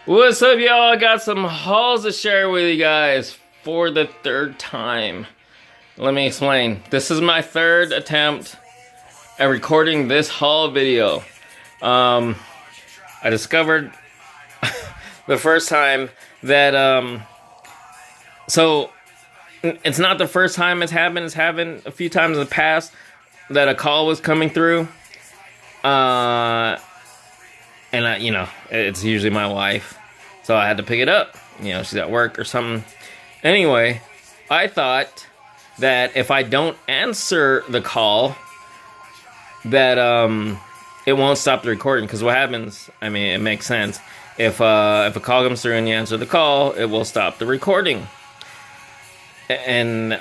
What's up, y'all? I got some hauls to share with you guys for the third time. Let me explain. This is my third attempt at recording this haul video. I discovered the first time that, so it's not the first time it's happened. It's happened a few times in the past that a call was coming through. And it's usually my wife, so I had to pick it up. She's at work or something. Anyway, I thought that if I don't answer the call, that it won't stop the recording. Because what happens? I mean, it makes sense. If a call comes through and you answer the call, it will stop the recording. And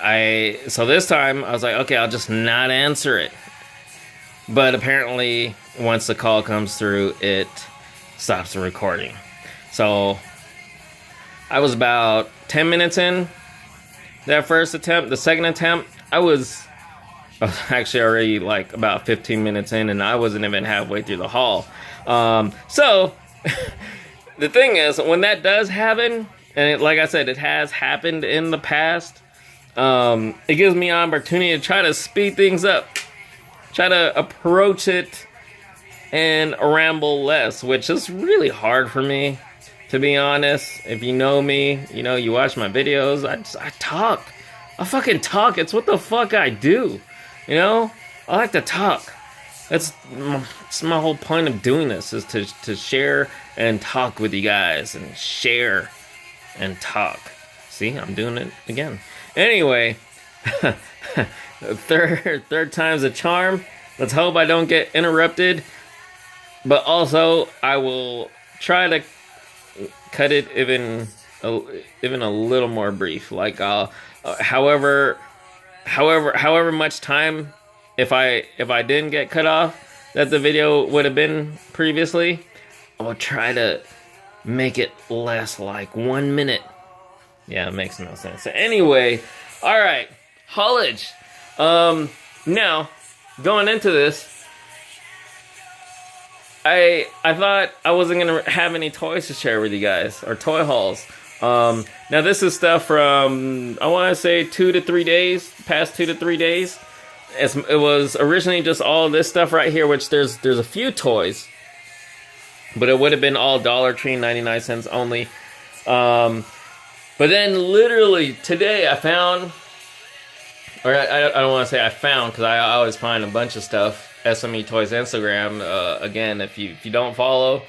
so this time I was like, okay, I'll just not answer it. But apparently, once the call comes through, it stops the recording. So I was about 10 minutes in that first attempt. The second attempt, I was actually already like about 15 minutes in, and I wasn't even halfway through the haul. So the thing is, when that does happen, and like I said, it has happened in the past, it gives me an opportunity to try to speed things up. Try to approach it and ramble less, which is really hard for me, to be honest. If you know me, you watch my videos, I talk. I fucking talk. It's what the fuck I do. I like to talk. It's my whole point of doing this, is to share and talk with you guys, and share and talk. See, I'm doing it again. Anyway, third time's a charm. Let's hope I don't get interrupted. But also, I will try to cut it even a little more brief. Like, however much time, if I didn't get cut off, that the video would have been previously, I will try to make it less, like 1 minute. Yeah, it makes no sense. So anyway, all right, haulage. Now, going into this, I thought I wasn't going to have any toys to share with you guys, or toy hauls. Now, this is stuff from, I want to say, past 2 to 3 days. It was originally just all this stuff right here, which there's a few toys, but it would have been all Dollar Tree, 99 cents only. But then literally today I found, or I don't want to say I found, because I always find a bunch of stuff. SME Toys Instagram, again, if you don't follow,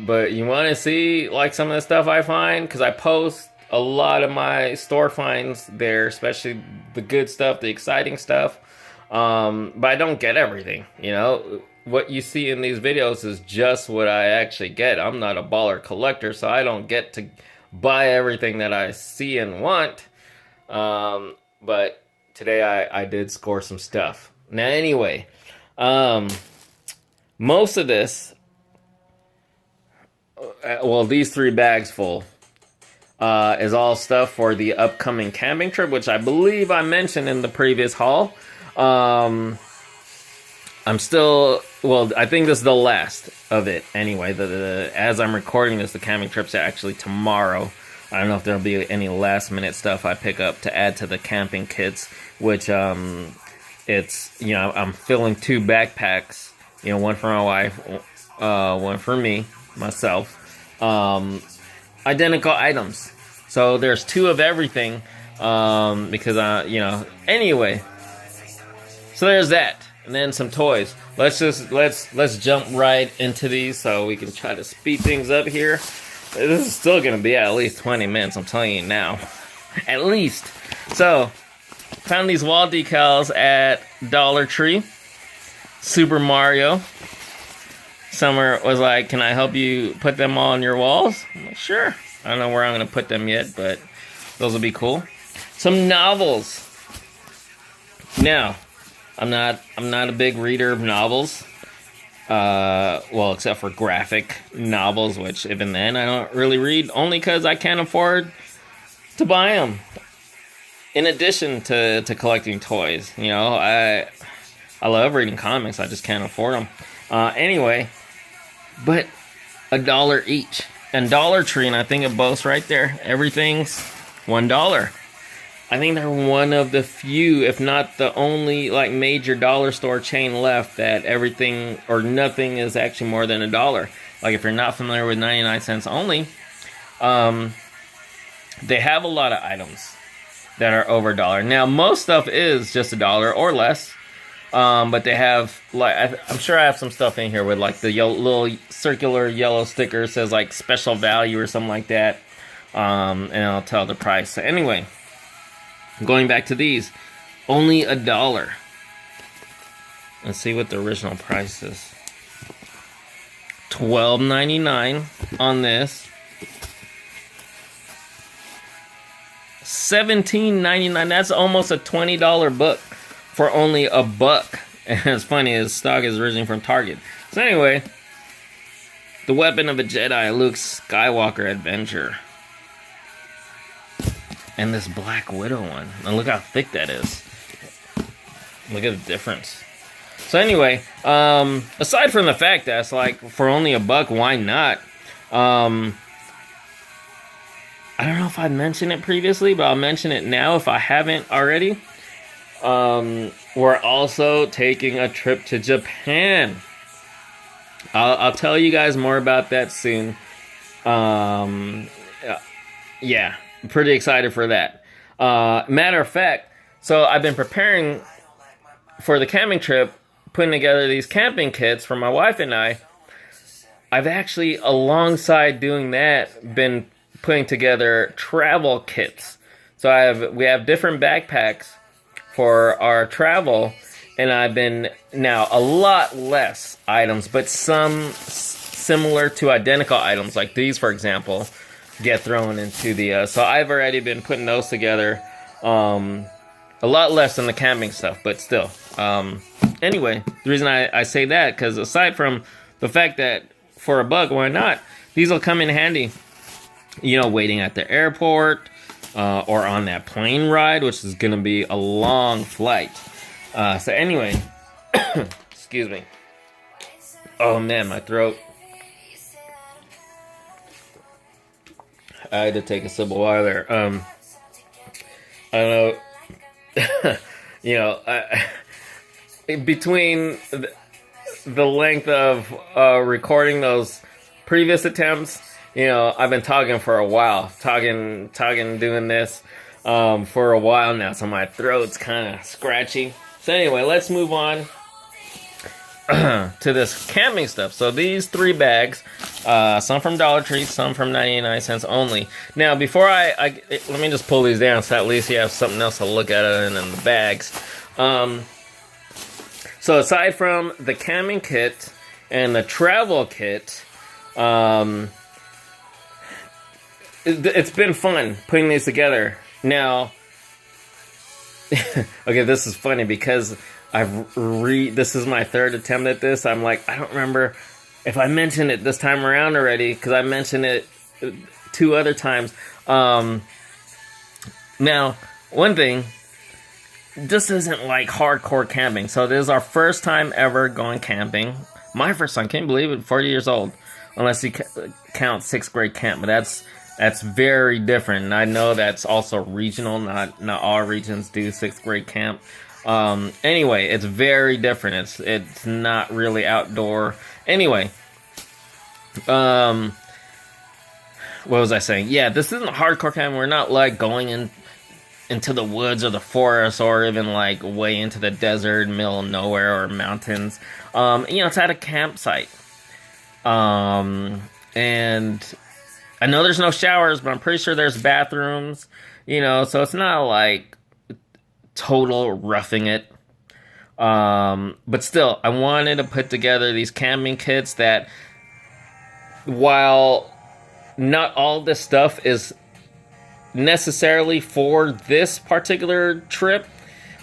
but you want to see like some of the stuff I find, because I post a lot of my store finds there, especially the good stuff, the exciting stuff, but I don't get everything. What you see in these videos is just what I actually get. I'm not a baller collector, so I don't get to buy everything that I see and want, but today I did score some stuff. Now anyway, most of this, these 3 bags full, is all stuff for the upcoming camping trip, which I believe I mentioned in the previous haul. I think this is the last of it anyway. As I'm recording this, the camping trip's actually tomorrow. I don't know if there'll be any last minute stuff I pick up to add to the camping kits, which, it's, I'm filling 2 backpacks, one for my wife, one for myself, identical items. So there's 2 of everything, because, anyway, so there's that. And then some toys. Let's jump right into these so we can try to speed things up here. This is still going to be at least 20 minutes, I'm telling you now. At least. So, found these wall decals at Dollar Tree. Super Mario. Summer was like, can I help you put them on your walls? I'm like, sure. I don't know where I'm going to put them yet, but those will be cool. Some novels. Now, I'm not a big reader of novels. Except for graphic novels, which even then I don't really read, only because I can't afford to buy them. In addition to collecting toys, I love reading comics, I just can't afford them. Anyway, but $1 each. and Dollar Tree, and I think it boasts right there, everything's $1. I think they're one of the few, if not the only, like, major dollar store chain left that everything or nothing is actually more than $1. Like, if you're not familiar with 99 cents only, they have a lot of items that are over $1. Now, most stuff is just $1 or less. But they have, like, I'm sure I have some stuff in here with, like, the little circular yellow sticker says, like, special value or something like that. And I'll tell the price. So anyway, going back to these, only $1. Let's see what the original price is. $12.99 on this. $17.99. That's almost a $20 book for only $1. And it's funny, his stock is originally from Target. So anyway, The Weapon of a Jedi, Luke Skywalker Adventure. And this Black Widow one. And look how thick that is. Look at the difference. So anyway, aside from the fact that it's like, for only $1, why not? I don't know if I mentioned it previously, but I'll mention it now if I haven't already. We're also taking a trip to Japan. I'll tell you guys more about that soon. Yeah, I'm pretty excited for that. Matter of fact, so I've been preparing for the camping trip, putting together these camping kits for my wife and I. I've actually, alongside doing that, been putting together travel kits. So we have different backpacks for our travel, and I've been now a lot less items, but some similar to identical items like these, for example, get thrown into the so I've already been putting those together. A lot less than the camping stuff, but still. Anyway, the reason I say that, because aside from the fact that for $1, why not, these will come in handy, you know, waiting at the airport, or on that plane ride, which is going to be a long flight. So anyway, excuse me. Oh man, my throat. I had to take a sip of water there. I don't know. You know, between the length of recording those previous attempts, you know, I've been talking for a while, doing this for a while now, so my throat's kind of scratchy. So anyway, let's move on to this camping stuff. So these 3 bags, some from Dollar Tree, some from 99 cents only. Now, before let me just pull these down so at least you have something else to look at other than the bags. So aside from the camping kit and the travel kit, it's been fun putting these together. Now, okay, this is funny because this is my 3rd attempt at this. I'm like, I don't remember if I mentioned it this time around already, because I mentioned it 2 other times. Now, one thing, this isn't like hardcore camping. So this is our first time ever going camping. My first time, can't believe it, 40 years old. Unless you count 6th grade camp, but that's very different. And I know that's also regional. Not all regions do 6th grade camp. Anyway, it's very different. It's not really outdoor. Anyway, what was I saying? Yeah, this isn't hardcore camping. We're not like going into the woods or the forest or even like way into the desert, middle of nowhere, or mountains. You know, it's at a campsite. And I know there's no showers, but I'm pretty sure there's bathrooms, you know, so it's not like total roughing it. But still, I wanted to put together these camping kits that, while not all this stuff is necessarily for this particular trip,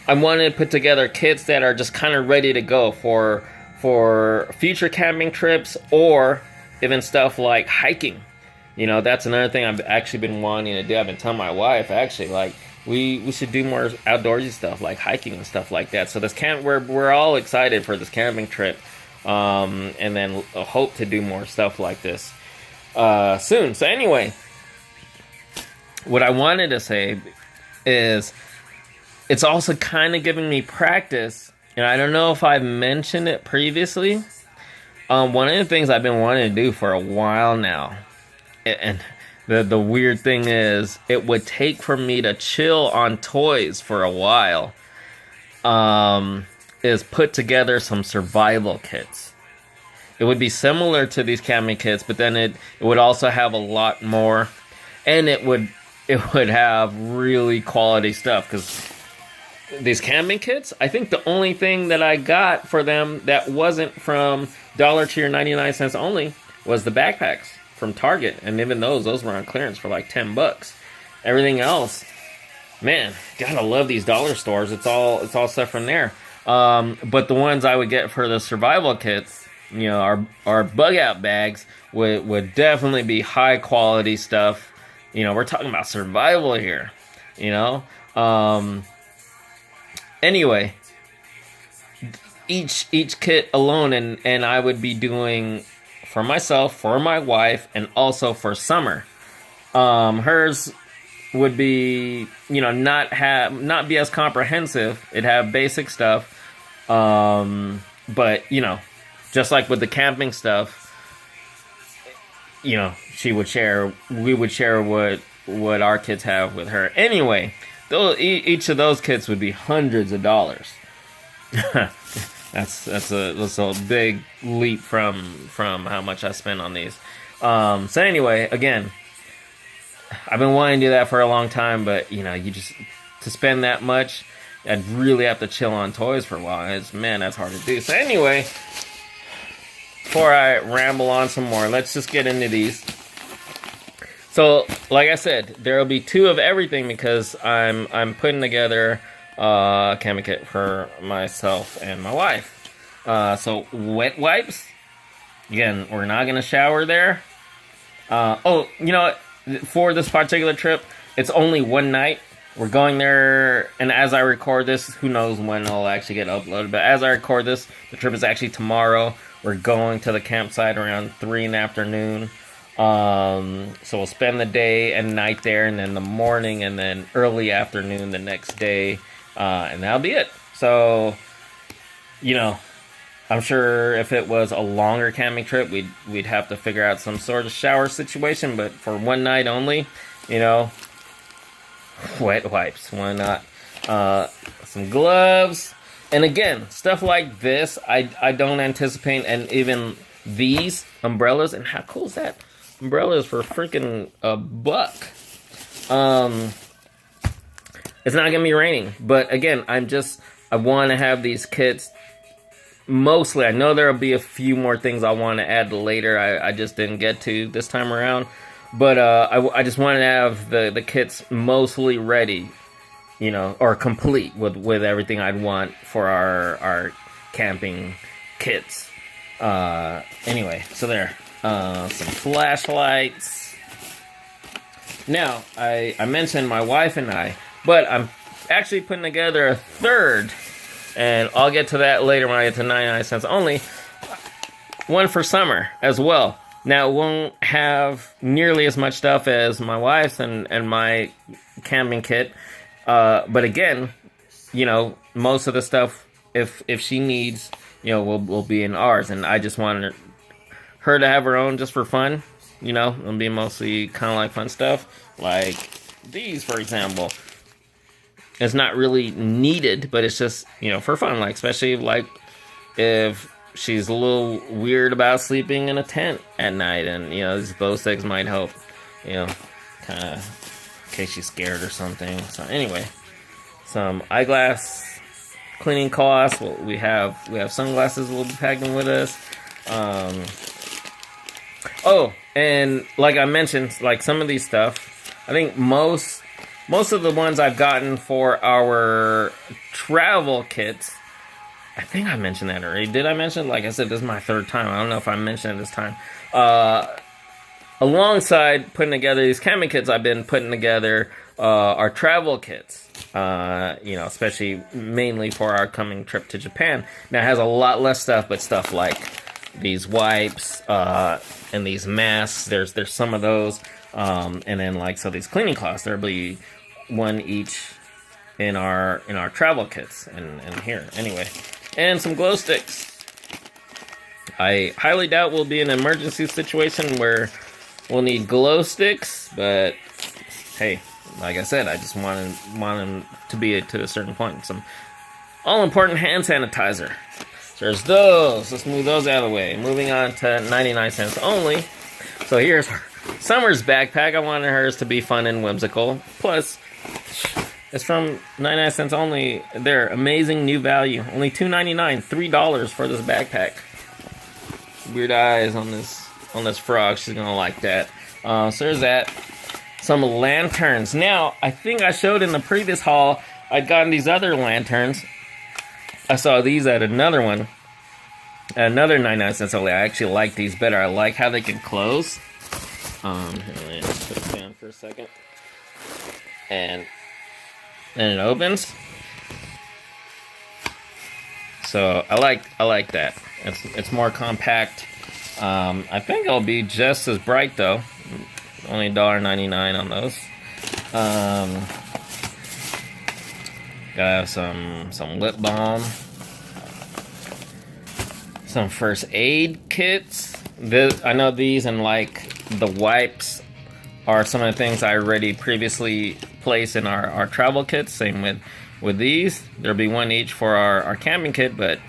I wanted to put together kits that are just kind of ready to go for future camping trips, or even stuff like hiking. You know, that's another thing I've actually been wanting to do. I've been telling my wife, actually, like, we should do more outdoorsy stuff, like hiking and stuff like that. So this we're all excited for this camping trip, and then hope to do more stuff like this. soon. So anyway, what I wanted to say is it's also kind of giving me practice, and I don't know if I've mentioned it previously. One of the things I've been wanting to do for a while now, and the weird thing is, it would take for me to chill on toys for a while, is put together some survival kits. It would be similar to these camping kits, but then it would also have a lot more, and it would have really quality stuff, because these camping kits, I think the only thing that I got for them that wasn't from Dollar Tree or 99 cents only was the backpacks from Target, and even those were on clearance for like $10. Everything else, man, gotta love these dollar stores. It's all stuff from there. But the ones I would get for the survival kits, you know, our bug out bags would definitely be high quality stuff. You know, we're talking about survival here, you know. Anyway, each kit alone, and I would be doing for myself, for my wife, and also for Summer. Hers would be, you know, not be as comprehensive. It'd have basic stuff, but you know, just like with the camping stuff, you know, we would share what our kids have with her. Anyway, each of those kits would be hundreds of dollars. that's a big leap from how much I spend on these. So anyway, again, I've been wanting to do that for a long time, but you know, to spend that much, I'd really have to chill on toys for a while. That's hard to do. So anyway, before I ramble on some more, let's just get into these. So, like I said, there will be 2 of everything because I'm putting together a camping kit for myself and my wife. So, wet wipes. Again, we're not going to shower there. You know what? For this particular trip, it's only one night. We're going there, and as I record this, who knows when it'll actually get uploaded, but as I record this, the trip is actually tomorrow. We're going to the campsite around 3 in the afternoon. So we'll spend the day and night there, and then the morning and then early afternoon the next day, and that'll be it. So, you know, I'm sure if it was a longer camping trip, we'd have to figure out some sort of shower situation, but for one night only, you know, wet wipes, why not? Some gloves, and again, stuff like this, I don't anticipate, and even these umbrellas, and how cool is that? Umbrellas for freaking $1. It's not gonna be raining, but again, I want to have these kits. Mostly, I know there'll be a few more things I want to add later. I just didn't get to this time around, but I just wanted to have the kits mostly ready, you know, or complete with everything I'd want for our camping kits. Anyway, so there. Some flashlights. Now, I mentioned my wife and I, but I'm actually putting together a third, and I'll get to that later when I get to 99 cents only. One for Summer as well. Now, it won't have nearly as much stuff as my wife's and my camping kit, but again, you know, most of the stuff, if she needs, you know, will be in ours, and I just wanted her to have her own just for fun, you know. It'll be mostly kind of like fun stuff, like these, for example. It's not really needed, but it's just, you know, for fun, like especially like if she's a little weird about sleeping in a tent at night, and you know, those things might help, you know, kind of in case she's scared or something. So anyway, some eyeglass cleaning cloths. Well, we have sunglasses we'll be packing with us. Oh, and like I mentioned, like some of these stuff, I think most of the ones I've gotten for our travel kits, I think I mentioned that already. Did I mention? Like I said, this is my 3rd time. I don't know if I mentioned it this time. Alongside putting together these camping kits, I've been putting together our travel kits. You know, especially mainly for our coming trip to Japan. Now, it has a lot less stuff, but stuff like these wipes, and these masks. There's some of those, and then like so these cleaning cloths. There'll be one each in our travel kits, and here anyway, and some glow sticks. I highly doubt we'll be in an emergency situation where we'll need glow sticks, but hey, like I said, I just want them to be to a certain point. Some all-important hand sanitizer. So there's those. Let's move those out of the way. Moving on to 99 cents only. So here's Summer's backpack. I wanted hers to be fun and whimsical. Plus, it's from 99 cents only. They're amazing new value. Only $2.99, $3 for this backpack. Weird eyes on this frog. She's gonna like that. So there's that. Some lanterns. Now, I think I showed in the previous haul I'd gotten these other lanterns. I saw these at another one. At another 99 cents only. I actually like these better. I like how they can close. Here, let me just put it down for a second. And it opens. So I like that. It's more compact. I think it'll be just as bright though. Only $1.99 on those. Gotta have some lip balm. Some first aid kits. I know these and like the wipes are some of the things I already previously placed in our travel kits. Same with these. There'll be one each for our camping kit, but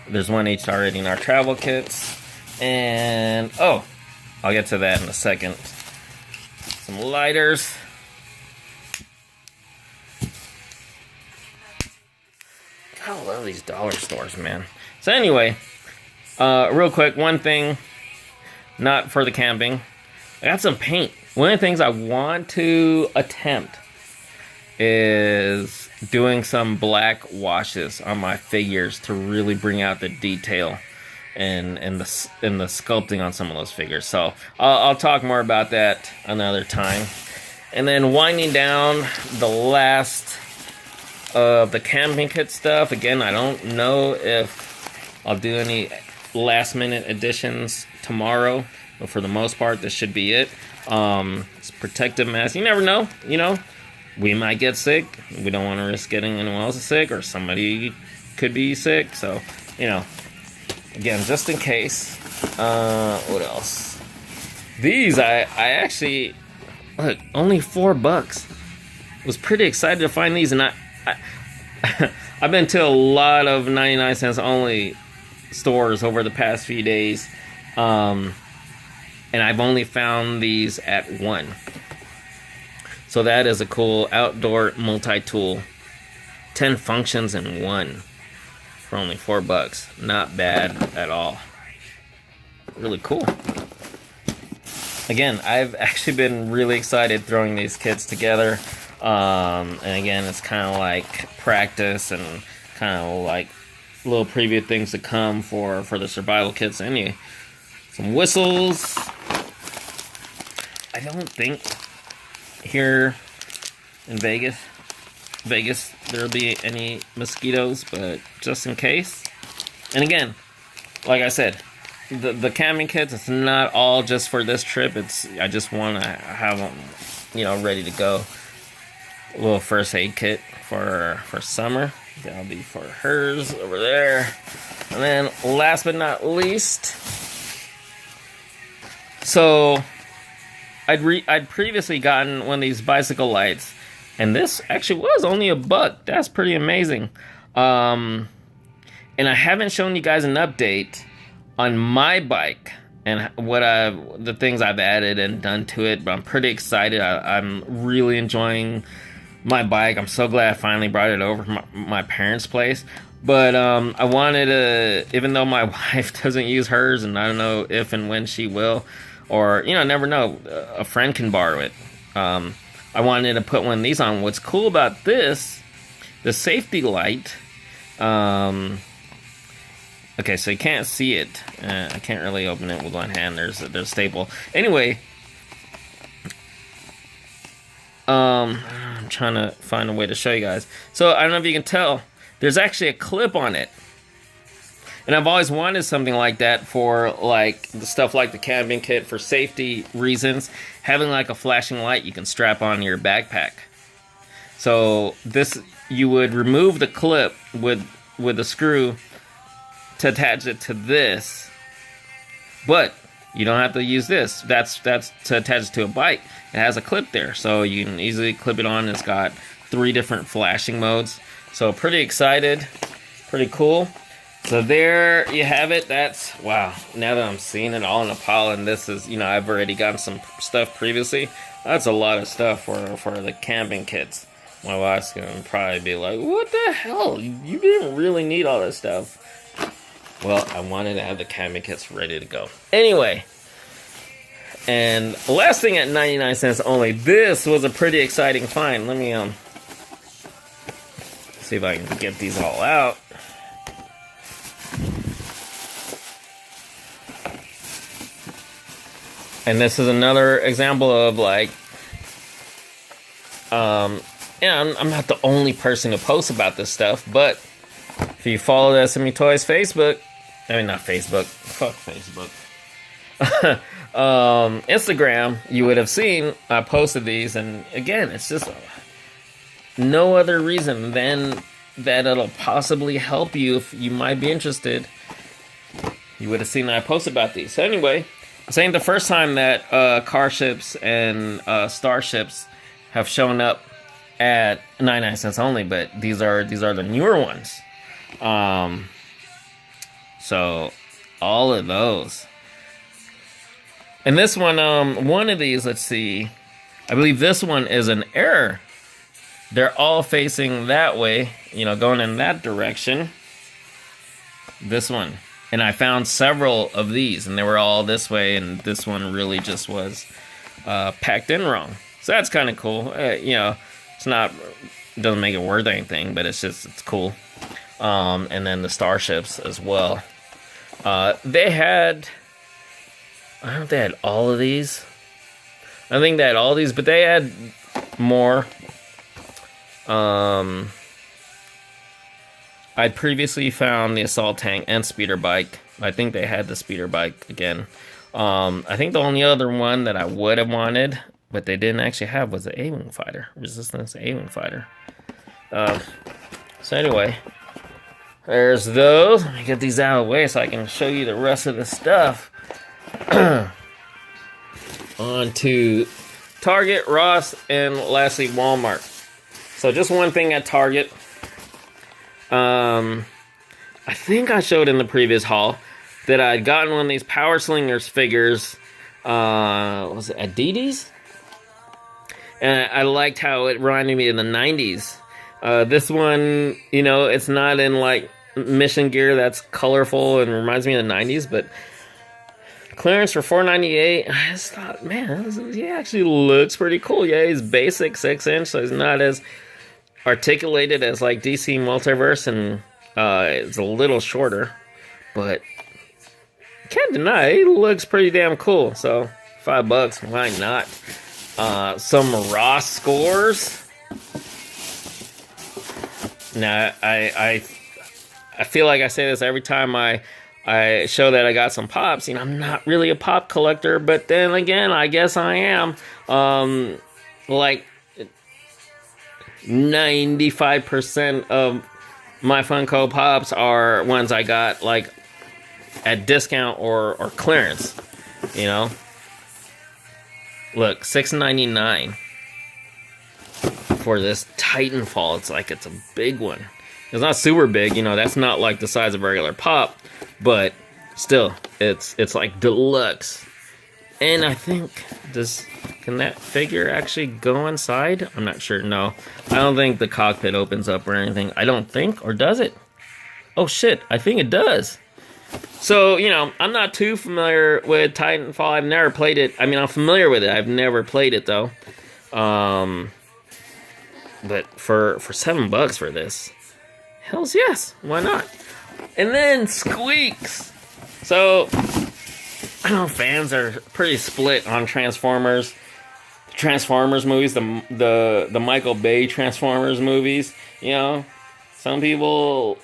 there's one each already in our travel kits. And oh, I'll get to that in a second. Some lighters. I love these dollar stores, man. So anyway, real quick, one thing, not for the camping. I got some paint. One of the things I want to attempt is doing some black washes on my figures to really bring out the detail and the sculpting on some of those figures. So I'll talk more about that another time. And then winding down the last of the camping kit stuff. Again, I don't know if I'll do any last minute additions tomorrow, but for the most part, this should be it. It's protective mask. You never know, we might get sick. We don't want to risk getting anyone else sick, or somebody could be sick. So, again, just in case. What else? These, I actually, look, only $4. Was pretty excited to find these, and I've been to a lot of 99 cents only stores over the past few days, and I've only found these at one. So that is a cool outdoor multi-tool. 10 functions in one for only $4. Not bad at all. Really cool. Again, I've actually been really excited throwing these kits together. And again, it's kind of like practice and kind of like little preview things to come for the survival kits. Anyway, some whistles. I don't think here in Vegas there'll be any mosquitoes, but just in case. And again, like I said, the camping kits, it's not all just for this trip. I just want to have them, ready to go. A little first aid kit for Summer. That'll be for hers over there. And then last but not least, so I'd previously gotten one of these bicycle lights, and this actually was only $1. That's pretty amazing. And I haven't shown you guys an update on my bike and the things I've added and done to it, but I'm pretty excited. I'm really enjoying my bike. I'm so glad I finally brought it over from my parents' place. But I wanted to, even though my wife doesn't use hers, and I don't know if and when she will, or, never know, a friend can borrow it. I wanted to put one of these on. What's cool about this, the safety light, okay, so you can't see it. I can't really open it with one hand. There's a staple. Anyway, I'm trying to find a way to show you guys. So I don't know if you can tell. There's actually a clip on it. And I've always wanted something like that for like the stuff like the camping kit for safety reasons. Having like a flashing light you can strap on your backpack. So this, you would remove the clip with a screw to attach it to this, but you don't have to use this. That's to attach it to a bike. It has a clip there, so you can easily clip it on. It's got 3 different flashing modes. So pretty excited, pretty cool. So there you have it. That's, wow, now that I'm seeing it all in a pile, and this is, I've already gotten some stuff previously. That's a lot of stuff for the camping kits. My wife's gonna probably be like, what the hell? You didn't really need all this stuff. Well, I wanted to have the camping kits ready to go. Anyway, and last thing at 99 cents only. This was a pretty exciting find. Let me see if I can get these all out. And this is another example of like, I'm not the only person who posts about this stuff, but if you follow the SME Toys Facebook, not Facebook, fuck Facebook, Instagram, you would have seen I posted these, and again, it's just no other reason than that it'll possibly help you if you might be interested. You would have seen that I posted about these. So anyway, this ain't the first time that car ships and starships have shown up at 99 cents only, but these are the newer ones. So all of those. And this one, one of these, let's see, I believe this one is an error. They're all facing that way, going in that direction. This one. And I found several of these, and they were all this way, and this one really just was packed in wrong. So that's kind of cool. It's not, it doesn't make it worth anything, but it's cool. And then the starships as well. They had, I don't know if they had all of these. I think they had all these, but they had more. I'd previously found the assault tank and speeder bike. I think they had the speeder bike again. I think the only other one that I would have wanted, but they didn't actually have, was the A-Wing fighter. Resistance A-Wing fighter. So anyway, there's those. Let me get these out of the way so I can show you the rest of the stuff. On to Target, Ross, and lastly Walmart. So just one thing at Target. I think I showed in the previous haul that I'd gotten one of these Power Slingers figures. Was it Adidas? And I liked how it reminded me of the 90s. This one, it's not in like mission gear that's colorful and reminds me of the 90s, but clearance for $4.98. I just thought, man, he actually looks pretty cool. Yeah, he's basic 6-inch, so he's not as articulated as like DC Multiverse, and it's a little shorter, but can't deny he looks pretty damn cool. So $5, why not? Some Ross scores. Now I feel like I say this every time I show that I got some pops. I'm not really a pop collector, but then again, I guess I am. Like 95% of my Funko Pops are ones I got like at discount or clearance. Look, $6.99 for this Titanfall. It's a big one. It's not super big, that's not like the size of a regular pop, but still, it's like deluxe. And I think, can that figure actually go inside? I'm not sure. No, I don't think the cockpit opens up or anything. I don't think, or does it? Oh shit, I think it does. So, I'm not too familiar with Titanfall. I've never played it. I'm familiar with it. I've never played it though. But for $7 for this, hells yes, why not? And then Squeaks. So I know fans are pretty split on Transformers. The Transformers movies, the Michael Bay Transformers movies. Some people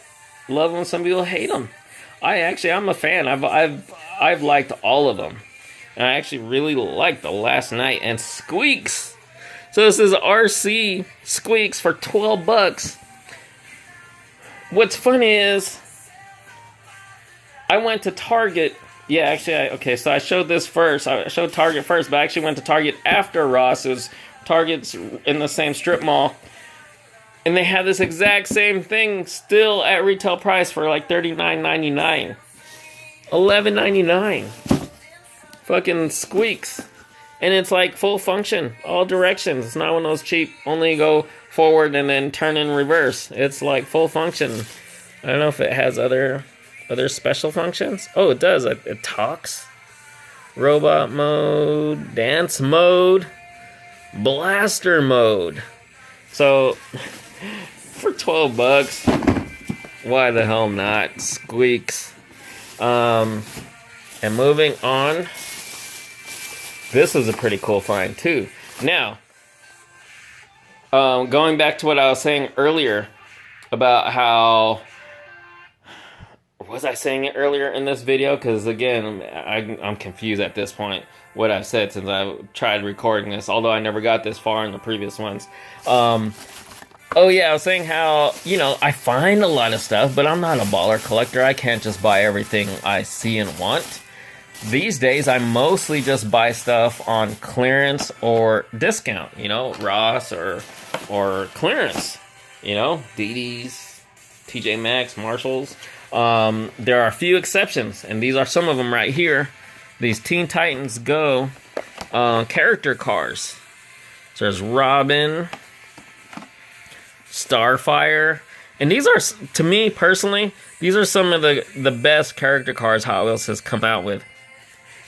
love them, some people hate them. I'm a fan. I've liked all of them. And I actually really liked the Last Night and Squeaks. So this is RC Squeaks for $12. What's funny is I went to Target. Yeah, actually, okay, so I showed this first. I showed Target first, but I actually went to Target after Ross. It was Target's in the same strip mall. And they had this exact same thing still at retail price for like $39.99. $11.99. Fucking Squeaks. And it's like full function, all directions. It's not one of those cheap, only go forward and then turn in reverse. It's like full function. I don't know if it has other special functions. Oh, it does. It talks. Robot mode, dance mode, blaster mode. So, for $12, why the hell not? Squeaks. And moving on. This was a pretty cool find, too. Now, going back to what I was saying earlier about how... Was I saying it earlier in this video? Because, again, I'm confused at this point what I've said since I tried recording this, although I never got this far in the previous ones. Oh, yeah, I was saying how, I find a lot of stuff, but I'm not a baller collector. I can't just buy everything I see and want. These days, I mostly just buy stuff on clearance or discount, Ross or clearance, DD's, TJ Maxx, Marshalls. There are a few exceptions, and these are some of them right here. These Teen Titans Go character cars. So there's Robin, Starfire, and these are, to me personally, these are some of the best character cars Hot Wheels has come out with.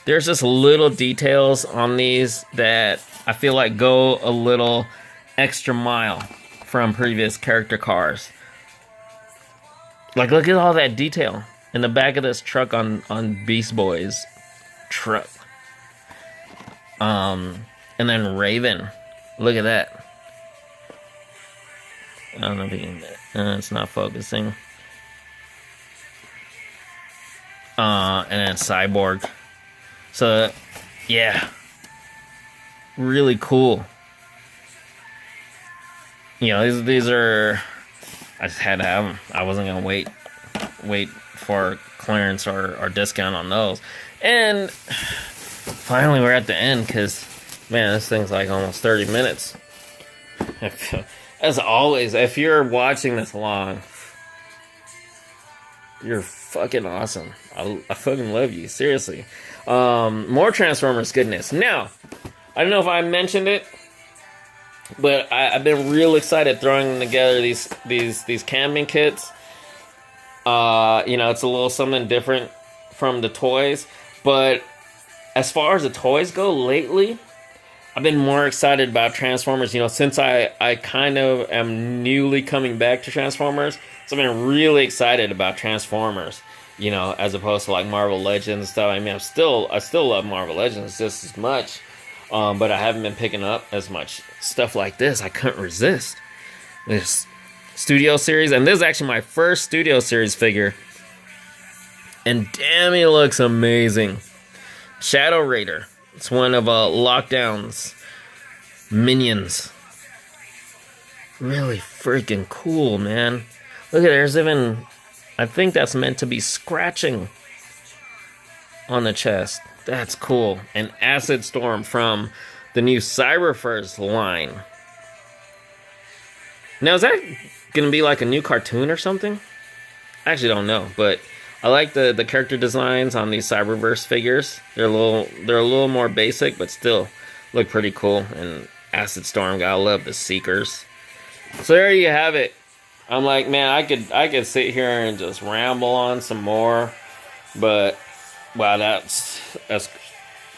There's just little details on these that I feel like go a little extra mile from previous character cars. Like, look at all that detail in the back of this truck on Beast Boy's truck. And then Raven. Look at that. I don't know if you can... it's not focusing. And then Cyborg. So, yeah. Really cool. These are... I just had to have them. I wasn't going to wait for clearance or discount on those. And finally we're at the end because, man, this thing's like almost 30 minutes. As always, if you're watching this long, you're fucking awesome. I fucking love you. Seriously. More Transformers goodness. Now, I don't know if I mentioned it, but I've been real excited throwing together these camping kits. It's a little something different from the toys. But as far as the toys go lately, I've been more excited about Transformers. Since I kind of am newly coming back to Transformers. So I've been really excited about Transformers. As opposed to like Marvel Legends and stuff. I mean, I still love Marvel Legends just as much. But I haven't been picking up as much stuff like this. I couldn't resist. This Studio Series. And this is actually my first Studio Series figure. And damn, he looks amazing. Shadow Raider. It's one of Lockdown's minions. Really freaking cool, man. Look at there's even... I think that's meant to be scratching on the chest. That's cool. And Acid Storm from the new Cyberverse line. Now, is that going to be like a new cartoon or something? I actually don't know, but I like the character designs on these Cyberverse figures. They're a little more basic, but still look pretty cool. And Acid Storm, gotta love the Seekers. So there you have it. I'm like, man, I could sit here and just ramble on some more, but wow, that's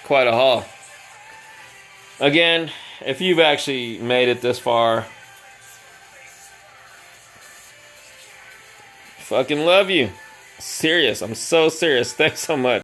quite a haul. Again, if you've actually made it this far, fucking love you. Serious, I'm so serious. Thanks so much.